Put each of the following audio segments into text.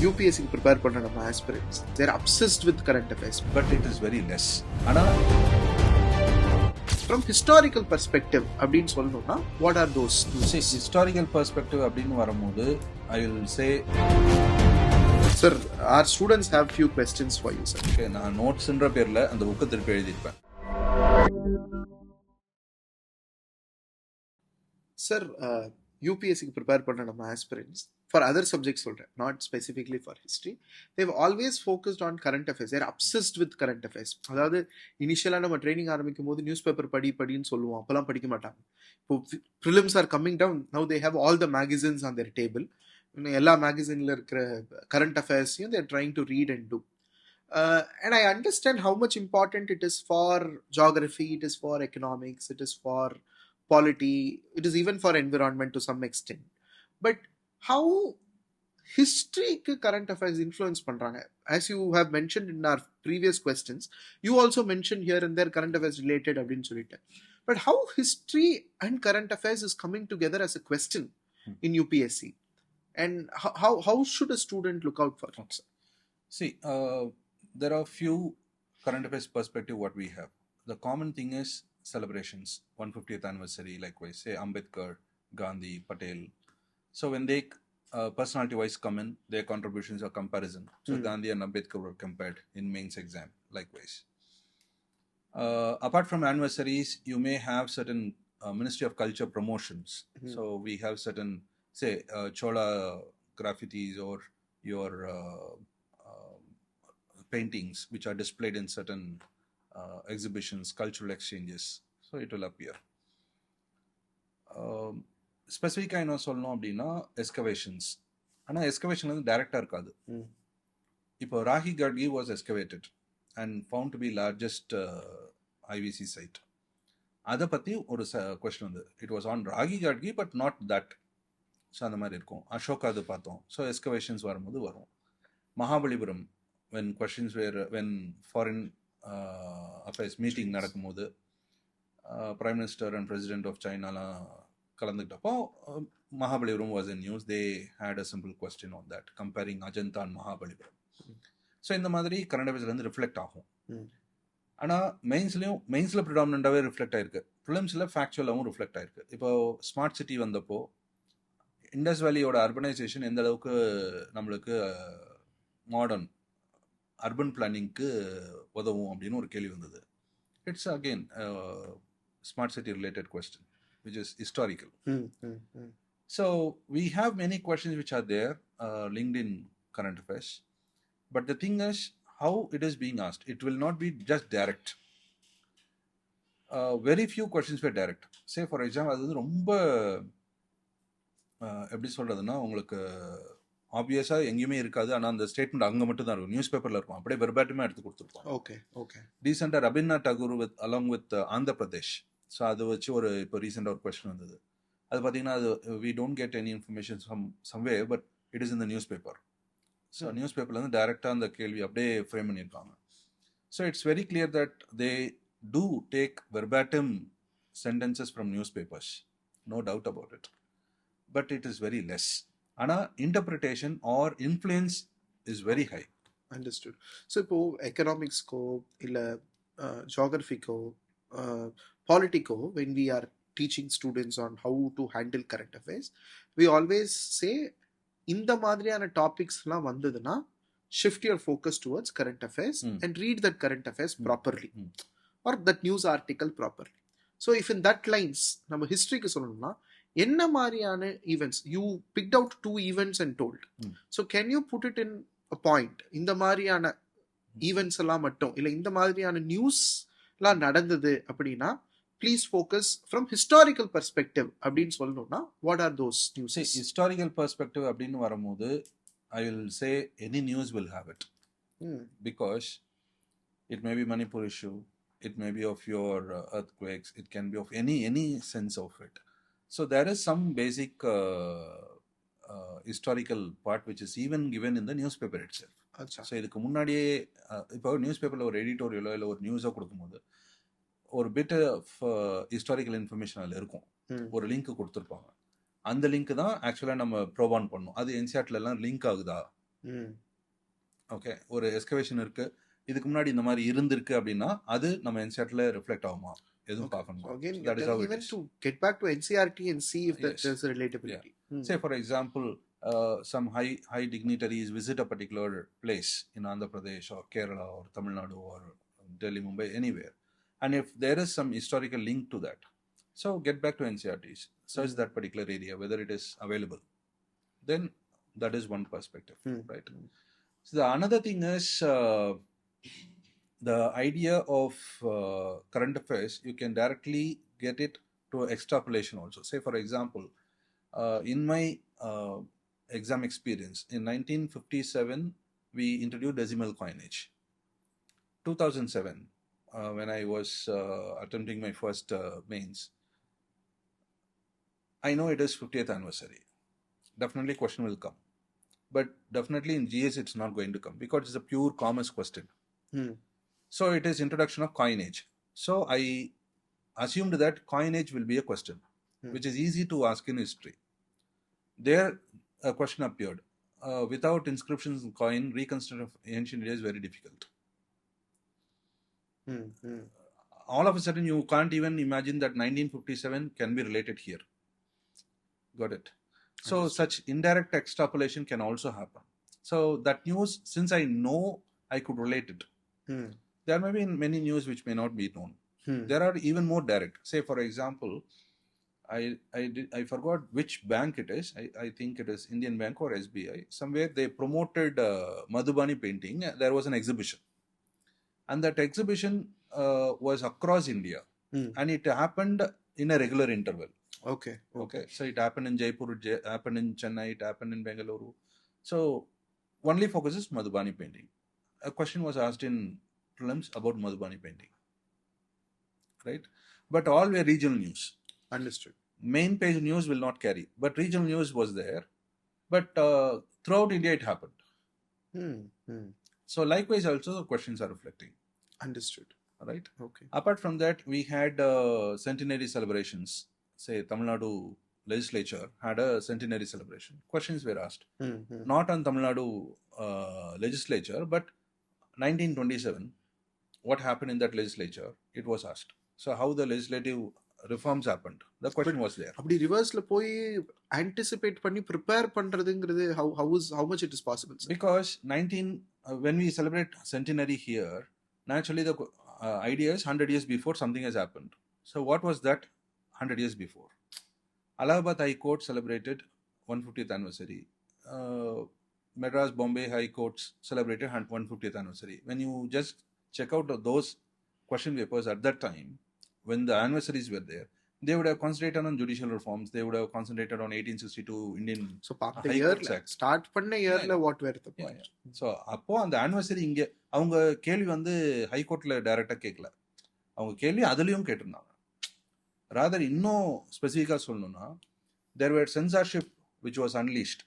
UPSC prepare பண்ண நம்ம aspirants, they're obsessed with current affairs. But it is very less. From historical perspective, அப்படின்னு சொல்லணும்னா, what are those? See, historical perspective அப்படின்னு வரும்போது, I will say... Sir, our students have few questions for you, sir. Okay, நான் நோட்ஸ்ன்ற பேர்ல அந்த புக்கை திருப்பி எழுதியிருப்பேன். Sir, UPSC prepare பண்ண நம்ம aspirants, for other subjects, not specifically for history, they've always focused on current affairs. They're obsessed with current affairs. அதாவது இனிஷியலாக நம்ம ட்ரைனிங் ஆரம்பிக்கும் போது நியூஸ் பேப்பர் படின்னு சொல்லுவோம், அப்போலாம் படிக்க மாட்டாங்க. இப்போ prelims are coming down, now they have all the magazines on their table. எல்லா மேகசின்ல இருக்கிற current அஃபேர்ஸையும் they're trying to read and do. And I understand how much important it is for geography, it is for economics, it is for polity, it is even for environment to some extent. But how history current affairs influence பண்றாங்க? As you have mentioned in our previous questions, you also mentioned here and there current affairs related அப்படின்னு சொல்லிட்டு. But how history and current affairs is coming together as a question in UPSC? And how should a student look out for it? See, there are few current affairs perspective what we have. The common thing is celebrations, 150th anniversary, likewise, say Ambedkar, Gandhi, Patel. So when they personality-wise come in, their contributions are comparison. So Gandhi and Ambedkar were compared in mains exam, likewise. Apart from anniversaries, you may have certain Ministry of Culture promotions. So we have certain, say, Chola graffitis or your paintings which are displayed in certain exhibitions, cultural exchanges. So it will appear. ஸ்பெசிஃபிக்காக என்ன சொல்லணும் அப்படின்னா எஸ்கவேஷன்ஸ். ஆனால் excavation வந்து டைரக்டாக இருக்காது. இப்போ Rakhigarhi was excavated and found to be largest IVC site. அதை பற்றி ஒரு கொஸ்டின் வந்து it was on Rakhigarhi but not that. So அந்த மாதிரி இருக்கும். அசோகா அது பார்த்தோம். ஸோ எஸ்கவேஷன்ஸ் வரும்போது வரும். Mahabalipuram when questions when foreign affairs meeting நடக்கும்போது prime minister and president of சைனாலாம் கலந்துக்கிட்டப்போ Mahabalipuram was in news. They had a simple question on that comparing Ajanta and Mahabalipuram. So இந்த மாதிரி கரண்ட் அஃபேர்ஸ்லேருந்து ரிஃப்ளெக்ட் ஆகும். ஆனால் மெயின்ஸில் ப்ரிடாமினண்ட்டாகவே ரிஃப்ளெக்ட் ஆயிருக்கு. ப்ரிலிம்ஸில் ஃபேக்சுவலாகவும் ரிஃப்ளெக்ட் ஆயிருக்கு. இப்போ ஸ்மார்ட் சிட்டி வந்தப்போ இண்டஸ் வேலியோட அர்பனைசேஷன் எந்த அளவுக்கு நம்மளுக்கு மாடர்ன் அர்பன் பிளானிங்க்கு உதவும் அப்படின்னு ஒரு கேள்வி வந்தது. It's again smart city related question which is historical. So we have many questions which are there linked in current affairs, but the thing is how it is being asked. It will not be just direct. Very few questions were direct. Say for example அது வந்து ரொம்ப எப்படி சொல்றதுன்னா உங்களுக்கு ஆப்வியஸாக எங்கேயுமே இருக்காது. ஆனால் அந்த ஸ்டேட்மெண்ட் அங்கே மட்டும் தான் இருக்கும், நியூஸ் பேப்பரில் இருக்கும். அப்படியே வெர்பாட்டமாக எடுத்து கொடுத்துருப்போம். ஓகே. ரீசெண்டாக Rabindranath Tagore along with Andhra Pradesh. So அதை வச்சு இப்போ ரீசெண்டாக ஒரு கொஸ்டின் வந்தது. அது பார்த்தீங்கன்னா அது we don't get any information someway but it is in the newspaper. So நியூஸ் பேப்பர்லேருந்து டைரெக்டாக அந்த கேள்வி அப்படியே ஃப்ரேம் பண்ணியிருக்காங்க. So it's very clear that they do take verbatim sentences from newspapers, no doubt about it, but it is very less. ஆனால் interpretation or influence is very high. Understood. So இப்போது எக்கனாமிக்ஸ்க்கோ இல்லை ஜியாகிரஃபிக்கோ politico, when we are teaching students on how to handle current affairs, we always say இந்த மாதிரியான டாபிக்ஸ்லாம் வந்ததுன்னா shift your focus towards current affairs and read that current affairs properly or that news article properly. So if in that lines நம்ம ஹிஸ்டரிக்கு சொல்லணும்னா என்ன மாதிரியான events you picked out 2 events and told, so can you put it in a point, இந்த மாதிரியான events எல்லாம் மட்டும் இல்லை இந்த மாதிரியான நியூஸ்லாம் நடந்தது அப்படின்னா please focus from historical perspective அப்படின்னு சொல்லணும்னா what are those news? Historical perspective அப்படின்னு வரும்போது I will say any news will have it. Because it may be Manipur issue, it may be of your earthquakes, it can be of any sense of it. So there is some basic historical part which is even given in the newspaper itself. So இதுக்கு முன்னாடியே இப்போ news பேப்பரில் ஒரு எடிட்டோரியலோ இல்லை ஒரு நியூஸோ கொடுக்கும்போது ஒரு bit of historical information அதில் இருக்கும். ஒரு லிங்க் கொடுத்துருப்பாங்க. அந்த லிங்க் தான் ஆக்சுவலாக நம்ம ப்ரோவான் பண்ணணும். அது என்சிஆர்டிலலாம் லிங்க் ஆகுதா ஓகே, ஒரு எஸ்கவேஷன் இருக்கு, இதுக்கு முன்னாடி இந்த மாதிரி இருந்திருக்கு அப்படின்னா அது நம்ம என்சிஆர்டில ரிஃப்ளெக்ட் ஆகுமா, எதுவும் பார்க்கணும். So again, That is how it even is. to get back to NCERT and see if Yes. there's a relatability. Say for example, some high dignitaries visit a particular place in Andhra Pradesh or Kerala or Tamil Nadu or Delhi, Mumbai, anywhere, and if there is some historical link to that, so get back to NCERTs, search that particular area whether it is available, then that is one perspective, right? So the another thing is the idea of current affairs, you can directly get it to extrapolation also. Say for example, in my exam experience, in 1957 we introduced decimal coinage. 2007 when I was attempting my first mains, I know it is 50th anniversary, definitely question will come, but definitely in GS it's not going to come because it's a pure commerce question. So it is introduction of coinage. So I assumed that coinage will be a question, which is easy to ask in history. There a question appeared. Without inscriptions in coin, reconstruction of ancient India is very difficult. All of a sudden you can't even imagine that 1957 can be related here. Got it? So such indirect extrapolation can also happen. So that news, since I know I could relate it, there may be many news which may not be known. There are even more direct. Say for example, I forgot which bank it is. I think it is Indian Bank or SBI. Somewhere they promoted Madhubani painting. There was an exhibition, and that exhibition was across India, and it happened in a regular interval. Okay. So it happened in Jaipur, it happened in Chennai, it happened in Bengaluru. So only focuses Madhubani painting. A question was asked in prelims about Madhubani painting, right? But all were regional news. Understood. Main page news will not carry, but regional news was there. But throughout India it happened. So likewise also the questions are reflecting. Understood. Right? Okay. Apart from that, we had centenary celebrations. Say Tamil Nadu legislature had a centenary celebration. Questions were asked. Not on Tamil Nadu legislature, but 1927, what happened in that legislature, it was asked. So how the legislative reforms happened, the question was there. அப்படி ரிவர்ஸ்ல போய் anticipate பண்ணி prepare பண்றதுங்கிறது how much it is possible, sir? Because when we celebrate centenary here, naturally the idea is 100 years before something has happened. So what was that 100 years before? Allahabad High Court celebrated 150th anniversary. Madras, Bombay High Courts celebrated 150th anniversary. When you just check out those question papers at that time, when the anniversaries were there, they would have concentrated on judicial reforms. They would have concentrated on 1862 Indian High Courts Act. Start பண்ண இயர்ல what were the points? So அப்போ அந்த anniversary இங்க அவங்க கேள்வி வந்து high கோர்ட்ல டைரக்டா கேட்கல, அவங்க கேள்வி அதுலயும் கேட்டிருந்தாங்க. ராதர் இன்னும் ஸ்பெசிஃபிக்காக சொல்லணும்னா, there were censorship which was unleashed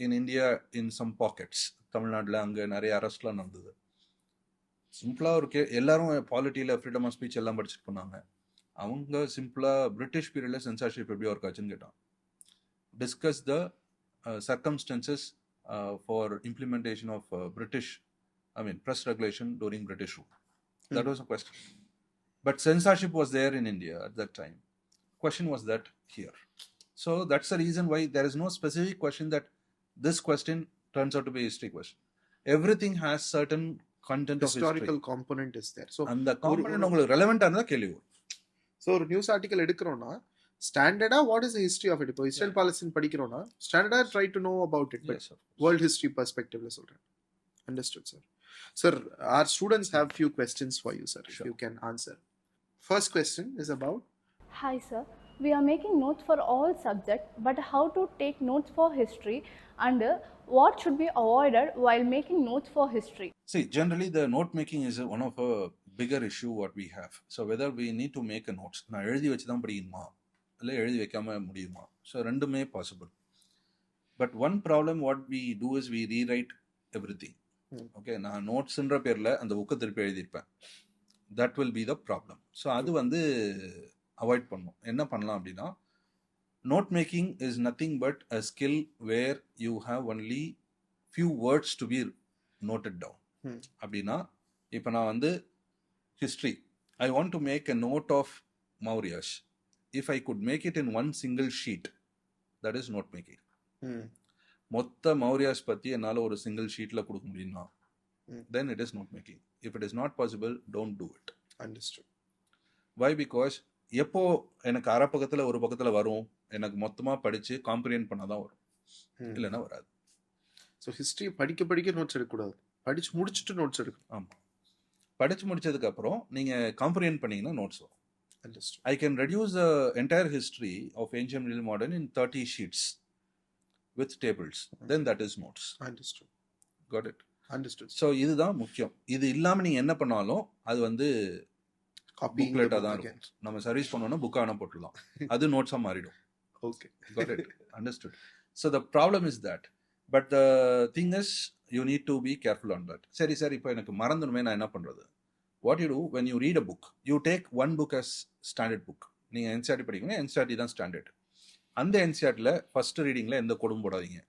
in India in some pockets. தமிழ்நாட்டில் அங்கே நிறைய அரெஸ்ட்லாம் நடந்தது. சிம்பிளாக ஒரு எல்லாரும் பாலிட்டியில் ஃப்ரீடம் ஆஃப் ஸ்பீச் எல்லாம் படிச்சுட்டு போனாங்க. அவங்க சிம்பிளாக பிரிட்டிஷ் பீரியடில் சென்சார்ஷிப் எப்படி ஒர்க் ஆச்சுன்னு கேட்டான். Discuss the circumstances for implementation of press regulation during British rule. That was a question. But censorship was there in India at that time. Question was that here. So that's the reason why there is no specific question that this question turns out to be a history question. Everything has certain content of historical component is there. So and the component உங்களுக்கு relevant ஆனதா கேள்வி வரும். So ஒரு news article எடுக்கிறோம்னா ஸ்டாண்டர்டா what is the history of it? இப்போ history பாலிசின்னு படிக்கிறோம்னா ஸ்டாண்டர்டா try to know about it, but world history perspectiveல சொல்றேன். Understood, sir. Sir, our students have few questions for you, sir. Sure. If you can answer. First question is about... Hi, sir. We are making notes for all subjects, but how to take notes for history and what should be avoided while making notes for history? See, generally the note making is one of a bigger issue what we have. So whether we need to make a notes, நான் எழுதி வச்சு தான் படிக்கணுமா இல்லை எழுதி வைக்காம முடியுமா? So ரெண்டுமே possible. But one problem what we do is we rewrite everything. Okay, நான் நோட்ஸ்ன்ற பேரில் அந்த புக்கை திருப்பி எழுதியிருப்பேன். That will be the problem. So அது வந்து அவாய்ட் பண்ணணும். என்ன பண்ணலாம் அப்படின்னா, note making is nothing but a skill where you have only few words to be noted down. அப்படின்னா இப்போ நான் வந்து history, I want to make a note of Mauryas. If I could make it in one single sheet, that is note making. மொத்த மௌரியாஸ் பற்றி என்னால் ஒரு single ஷீட்டில் கொடுக்க முடியும்னா then it is note making. If it is not possible, don't do it. Understood. Why? Because எப்போ எனக்கு அரை பக்கத்தில் ஒரு பக்கத்தில் வரும், எனக்கு மொத்தமாக படித்து காம்ப்ரிஹெண்ட் பண்ணால் தான் வரும், இல்லைன்னா வராது. ஸோ ஹிஸ்ட்ரி படிக்க நோட்ஸ் எடுக்கக்கூடாது, படித்து முடிச்சுட்டு நோட்ஸ் எடுக்கணும். ஆமாம், படித்து முடிச்சதுக்கப்புறம் நீங்கள் காம்ப்ரிஹெண்ட் பண்ணிங்கன்னா நோட்ஸ் வரும். Understood. I can reduce the entire history of ancient Middle Modern in 30 sheets with tables. Then that is notes. Understood. Got it? Understood. So இதுதான் முக்கியம். இது இல்லாமல் நீங்கள் என்ன பண்ணாலும் அது வந்து புக்லெட்டாக தான் இருக்கும். நம்ம சர்வீஸ் பண்ணோன்னா புக்காக வேணால் போட்டுடலாம், அது நோட்ஸாக மாறிடும். Okay, got it? Understood. So the problem is that, but the thing is you need to be careful on that. சரி சார், இப்போ எனக்கு மறந்துடுமே, நான் என்ன பண்ணுறது? What you do when you read a book, you take one book as standard book. நீங்கள் NCERT படிக்கணும், NCERT தான் standard. அந்த NCERTல ஃபர்ஸ்ட் ரீடிங்கில் எந்த கோடும் போடாதீங்க,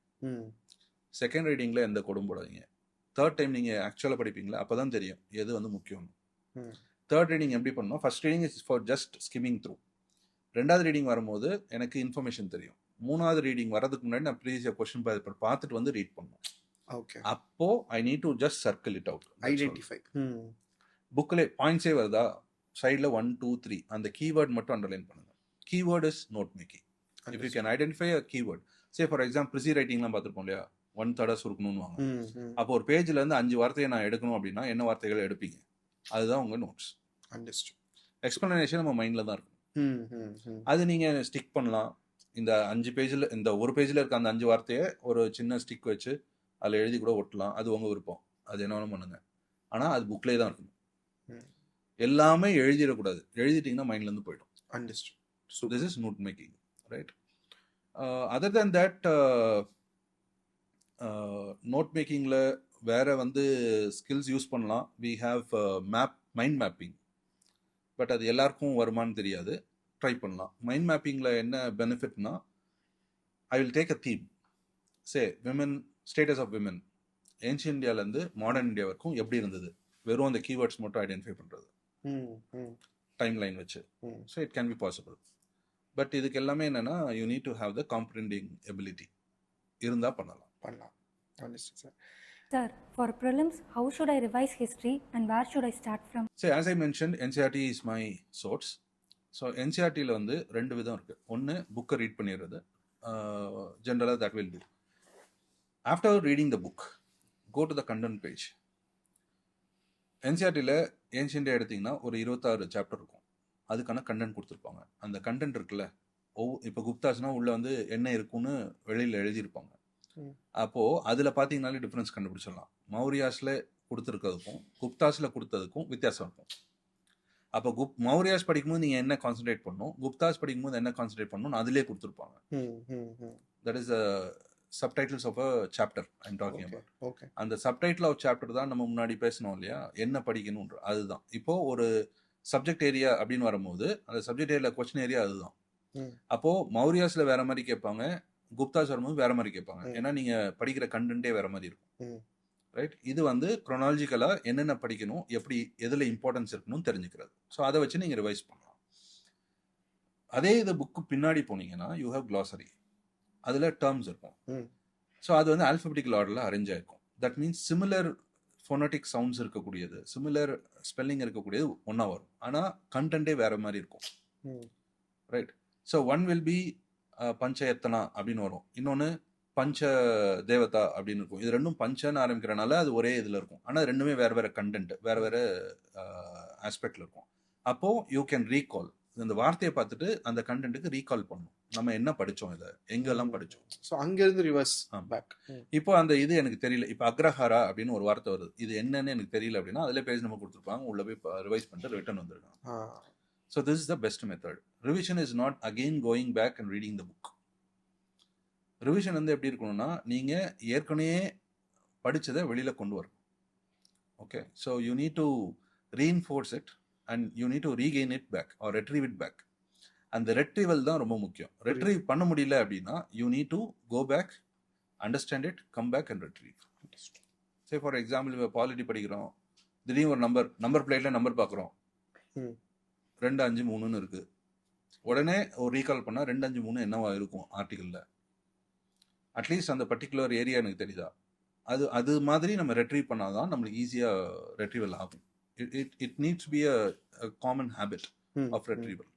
செகண்ட் ரீடிங்கில் எந்த கோடும் போடாதீங்க. தேர்ட் டைம் நீங்கள் ஆக்சுவலாக படிப்பீங்களா, அப்போ தான் தெரியும் எது வந்து முக்கியம்னு. தேர்ட் ரீடிங் எப்படி பண்ணணும்? First reading is for just skimming through. ரெண்டாவது ரீடிங் வரும்போது எனக்கு இன்ஃபர்மேஷன் தெரியும். மூணாவது ரீடிங் வரதுக்கு முன்னாடி நான் ப்ரீவியஸ் கொஸ்டின் பேப்பர் பார்த்துட்டு வந்து ரீட் பண்ணணும். ஓகே, அப்போ I need to just circle it out, identify. புக்கில் பாயிண்ட்ஸே வருதா, சைடில் 1 2 3 அந்த கீவேர்ட் மட்டும் அண்டர்லைன் பண்ணுங்க. Keyword is note making. If you can identify a keyword, say for example precis ரைட்டிங்லாம் பார்த்துருப்போம் இல்லையா, 1/3 சுருக்கணும்னு வாங்க. அப்போ ஒரு பேஜ்லேருந்து 5 வார்த்தையை நான் எடுக்கணும் அப்படின்னா என்ன வார்த்தைகளை எடுப்பீங்க? அதுதான் உங்கள் நோட்ஸ். எக்ஸ்பிளனேஷன் நம்ம மைண்டில் தான் இருக்கும். அது நீங்கள் ஸ்டிக் பண்ணலாம். இந்த 5 பேஜில், இந்த ஒரு பேஜில் இருக்க அந்த 5 வார்த்தையை ஒரு சின்ன ஸ்டிக் வச்சு அதில் எழுதி கூட ஒட்டலாம். அது உங்கள் விருப்பம், அது என்ன வேணும் பண்ணுங்க. ஆனால் அது புக்லேயே தான் இருக்கணும். எல்லாமே எழுதிடக்கூடாது, எழுதிட்டிங்கன்னா மைண்ட்லேருந்து போயிடும். Understood. So this is note making, right? Other than that, note makingல வேற வந்து ஸ்கில்ஸ் யூஸ் பண்ணலாம். we have mind mapping, but அது எல்லாருக்கும் வருமானு தெரியாது, ட்ரை பண்ணலாம். மைண்ட் மேப்பிங்கில் என்ன பெனிஃபிட்னா, I will take a theme, say women, status of women ancient இந்தியாவிலேருந்து மாடர்ன் இந்தியா வரைக்கும் எப்படி இருந்தது, வெறும் அந்த கீவேர்ட்ஸ் மட்டும் ஐடென்டிஃபை பண்ணுறது டைம் லைன் வச்சு. So it can be possible. But இதுக்கு எல்லாமே என்னென்னா you need to have the comprehending ability இருந்தால் பண்ணலாம். Sir, for prelims, how should I revise history and where should I start from? So as I mentioned, NCERT is my source. So NCERTயில் வந்து 2 விதம் இருக்குது. ஒன்று புக்கை ரீட் பண்ணிடுறது, ஜென்ரலாக that will do. After reading the book, go to the content page. NCERTயில் ancient India எடுத்திங்கன்னா ஒரு 26 சாப்டர் இருக்கும். அதுக்கான கண்டென்ட் கொடுத்துருப்பாங்க. அந்த கண்டென்ட் இருக்குல்ல, இப்போ குப்தாஸ்னால் உள்ளே வந்து என்ன இருக்குன்னு வெளியில் எழுதியிருப்பாங்க. அப்போது அதில் பார்த்தீங்கனாலே டிஃப்ரென்ஸ் கண்டுபிடிச்சிடலாம். மௌரியாஸில் கொடுத்துருக்கிறதுக்கும் குப்தாஸில் கொடுத்ததுக்கும் வித்தியாசம் இருக்கும். அப்போ மௌரியாஸ் படிக்கும்போது நீங்கள் என்ன கான்சன்ட்ரேட் பண்ணணும், குப்தாஸ் படிக்கும்போது என்ன கான்சன்ட்ரேட் பண்ணணும், அதிலே கொடுத்துருப்பாங்க. That is subtitles of a chapter I'm talking about. Okay. அந்த subtitle of chapter தான் நம்ம முன்னாடி பேசணும் இல்லையா, என்ன படிக்கணும்ன்ற. அதுதான் இப்போ ஒரு சப்ஜெக்ட் ஏரியா அப்படின்னு வரும்போது அந்த சப்ஜெக்ட் ஏரியா கொஸ்டின் ஏரியா அதுதான். அப்போ மௌரியாஸ்ல வேற மாதிரி கேட்பாங்க, குப்தாஸ் வரும்போது வேற மாதிரி கேட்பாங்க. ஏன்னா நீங்க படிக்கிற கண்டென்ட்டே வேற மாதிரி இருக்கும், ரைட்? இது வந்து குரோனாலஜிக்கலா என்னென்ன படிக்கணும், எப்படி எதுல இம்பார்ட்டன்ஸ் இருக்கணும்னு தெரிஞ்சுக்கிறது. ஸோ அதை வச்சு நீங்க ரிவைஸ் பண்ணலாம். அதே இது புக்கு பின்னாடி போனீங்கன்னா யூ ஹேவ் glossary, அதில் டேர்ம்ஸ் இருக்கும். ஸோ அது வந்து ஆல்ஃபபெட்டிக்கல் ஆர்டரில் அரேஞ்ச் ஆகிருக்கும். That means similar phonetic sounds இருக்கக்கூடியது, சிமிலர் ஸ்பெல்லிங் இருக்கக்கூடியது ஒன்றா வரும், ஆனால் கண்டென்ட்டே வேறு மாதிரி இருக்கும், right? So one will be Panchayatana அப்படின்னு வரும், இன்னொன்று பஞ்ச தேவதா அப்படின்னு இருக்கும். இது ரெண்டும் பஞ்சன்னு ஆரம்பிக்கிறனால அது ஒரே இதில் இருக்கும், ஆனால் ரெண்டுமே வேறு வேறு கண்டென்ட், வேறு வேறு ஆஸ்பெக்டில் இருக்கும். அப்போது யூ கேன் ரீகால், இந்த வார்த்தையை பார்த்துட்டு அந்த கண்டென்ட்டுக்கு ரீகால் பண்ணணும், நம்ம என்ன படித்தோம், இதை எங்கெல்லாம் படித்தோம். ஸோ அங்கேருந்து ரிவர்ஸ் பேக். இப்போ அந்த இது எனக்கு தெரியல, இப்போ அக்ரஹாரா அப்படின்னு ஒரு வார்த்தை வருது, இது என்னன்னு எனக்கு தெரியல அப்படின்னா அதில் பேஜ் நம்ம கொடுத்துருப்பாங்க, உள்ள போய் ரிவைஸ் பண்ணிட்டு ரிட்டர்ன் வந்துருக்காங்க. So this is the best method. Revision is not again going back and reading the book. Revision வந்து எப்படி இருக்கணும்னா நீங்கள் ஏற்கனவே படித்ததை வெளியில் கொண்டு வரணும். Okay, so you need to reinforce it and you need to regain it back or retrieve it back. And the retrieval தான் ரொம்ப முக்கியம். retrieve பண்ண முடியல அப்படின்னா you need to go back, understand it, come back and retrieve. Say for example இப்போ polity படிக்கிறோம், திடீர்னு ஒரு நம்பர் பிளேட்டில் நம்பர் பார்க்குறோம், 253 இருக்குது. உடனே ஒரு ரீகால் பண்ணால் 253 என்னவா இருக்கும் ஆர்டிக்கலில், அட்லீஸ்ட் அந்த பர்டிகுலர் ஏரியா எனக்கு தெரியுதா, அது மாதிரி நம்ம ரெட்ரீவ் பண்ணாதான் நம்மளுக்கு ஈஸியாக ரெட்ரீவல் ஆகும். It needs to be a common habit of retrieval.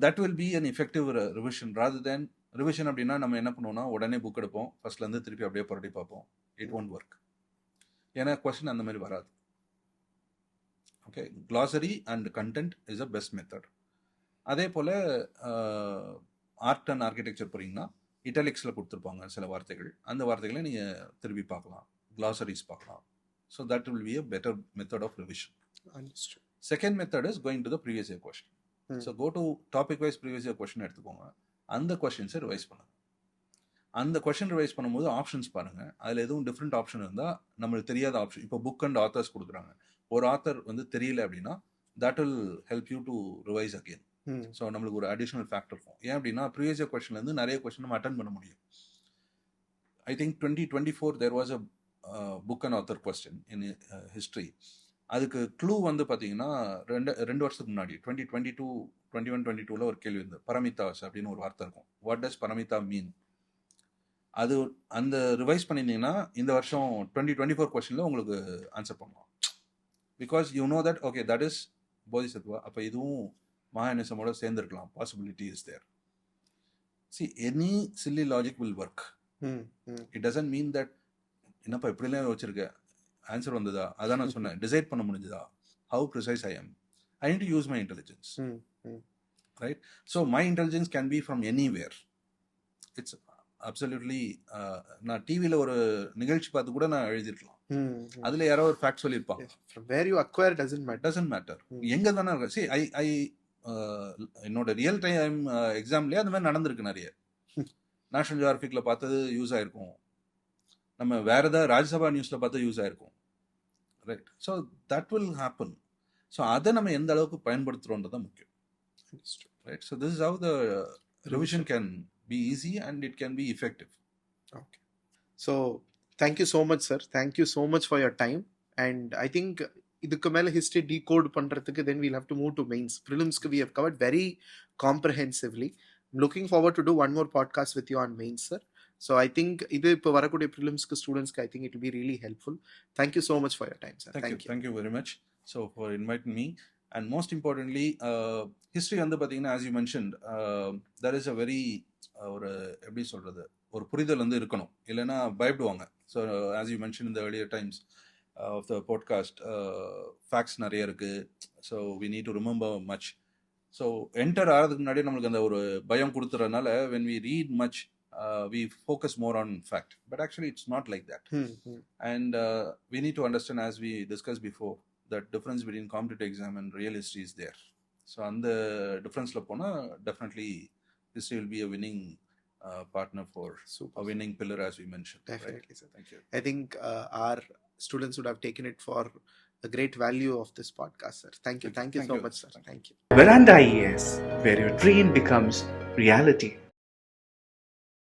That will be an effective revision rather than revision அப்படின்னா நம்ம என்ன பண்ணுவோம்னா உடனே புக் எடுப்போம், ஃபர்ஸ்ட்லேருந்து திருப்பி அப்படியே புரட்டி பார்ப்போம். It won't work. ஏன்னா கொஸ்டின் அந்த மாதிரி வராது. Okay, glossary and content is a best method. அதே போல் ஆர்ட் அண்ட் ஆர்கிடெக்சர் போகிறீங்கன்னா இட்டாலிக்ஸில் கொடுத்துருப்பாங்க சில வார்த்தைகள், அந்த வார்த்தைகளை நீங்கள் திருப்பி பார்க்கலாம், glosaries பார்க்கலாம். So that will be a better method of revision. Understood. Second method is going to the previous year question. So go to topic wise previous year question எடுத்துக்கோங்க, அந்த கொஸ்டின்ஸை ரிவைஸ் பண்ணுங்க. அந்த கொஸ்டின் ரிவைஸ் பண்ணும்போது options பாருங்க, அதில் எதுவும் different option இருந்தால் நம்மளுக்கு தெரியாத ஆப்ஷன், இப்போ புக் அண்ட் ஆத்தர்ஸ் கொடுக்குறாங்க, ஒரு ஆத்தர் வந்து தெரியல அப்படின்னா that will help you to revise again. So நம்மளுக்கு ஒரு அடிஷ்னல் ஃபேக்டர் இருக்கும். ஏன் அப்படின்னா ப்ரீவியஸ் இயர் கொஸ்டின்லேருந்து நிறைய கொஸ்டின் நம்ம அட்டன் பண்ண முடியும். I think 2024 there was a book and author question in history. அதுக்கு க்ளூ வந்து பார்த்தீங்கன்னா ரெண்டு வருஷத்துக்கு முன்னாடி 2021-22 ஒரு கேள்வி இருந்தது, பரமிதாஸ் அப்படின்னு ஒரு வார்த்தை இருக்கும். வாட் டஸ் பரமிதா மீன்? அது அந்த ரிவைஸ் பண்ணியிருந்தீங்கன்னா இந்த வருஷம் 2024 கொஸ்டினில் உங்களுக்கு ஆன்சர் பண்ணலாம். Because you know that okay that is Bodhisattva, அப்போ இதுவும் மகாநிசமோட சேர்ந்துருக்கலாம், possibility is there. See any silly logic will work. It doesn't mean that என்னப்பா இப்படிலாம் வச்சிருக்க, ஆன்சர் வந்ததா, அதான் நான் சொன்னேன், டிசைட் பண்ண முடிஞ்சதா, how precise I am, I need to use my intelligence, right? So my intelligence can be from anywhere. It's absolutely, நான் டிவியில் ஒரு நிகழ்ச்சி பார்த்து கூட நான் எழுதிருக்கலாம், அதில் யாரோ ஒரு ஃபேக்ட் சொல்லியிருப்பாங்க. Where you acquire doesn't matter, எங்கே தானே இருக்கு. சி ஐ என்னோட ரியல் டைம் எக்ஸாம்லேயே அந்த மாதிரி நடந்திருக்கு நிறைய. நேஷனல் ஜியோகிராஃபிக்கில் பார்த்தது யூஸ் ஆகிருக்கும், நம்ம வேறு ஏதாவது ராஜ்யசபா நியூஸில் பார்த்தா யூஸ் ஆகிருக்கும், right? So that will happen. So அதை நம்ம எந்த அளவுக்கு பயன்படுத்துகிறோன்றது தான் முக்கியம், right? So this is how the revision can be easy and it can be effective. Okay. So thank you so much sir, thank you so much for your time, and I think idukku mele history decode pandradhukku then we'll have to move to mains. Prelims we have covered very comprehensively. I'm looking forward to do one more podcast with you on mains sir. So I think idu ipo varakude prelims ku students ku I think it will be really helpful. Thank you so much for your time sir. Thank you very much, so for inviting me. And most importantly, history வந்து பார்த்தீங்கன்னா as you mentioned, there is a very ஒரு எப்படி சொல்கிறது, ஒரு புரிதல் வந்து இருக்கணும், இல்லைன்னா பயப்படுவாங்க. So as you mentioned in the earlier times of the podcast, facts நிறைய இருக்குது, so we need to remember much. So enter ஆகிறதுக்கு முன்னாடி நம்மளுக்கு அந்த ஒரு பயம் கொடுத்துறதுனால when we read much, we focus more on fact, but actually it's not like that. And we need to understand, as we discussed before, that difference between competitive exam and real history is there. So on the difference la pona, definitely history will be a winning partner for a winning pillar, as we mentioned. Definitely, right? sir. Thank you. I think our students would have taken it for a great value of this podcast, sir. Thank you so much, sir. Thank you. Veranda IAS, where your dream becomes reality.